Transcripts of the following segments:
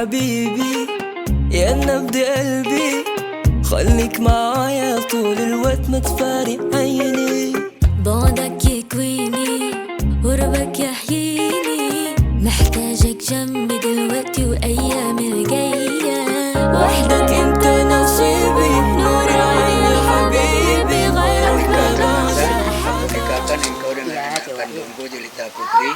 حبيبي يا نبض قلبي، خليك معايا طول الوقت ما تفارق عيني. بعدك يكويني قربك يحييني، محتاجك جنبي دلوقتي وأيام الجاية. وحدك انت نصيبي، نور عين حبيبي، غيرك ما بعشق. Menikahkan engkau dengan anak kandungku Jelita Putri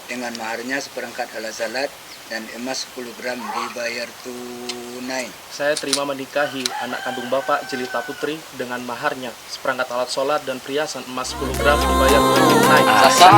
dengan maharnya seperangkat alat salat dan emas 10 gram dibayar tunai. Saya terima menikahi anak kandung Bapak Jelita Putri dengan maharnya seperangkat alat sholat dan perhiasan emas 10 gram dibayar tunai. Sasa,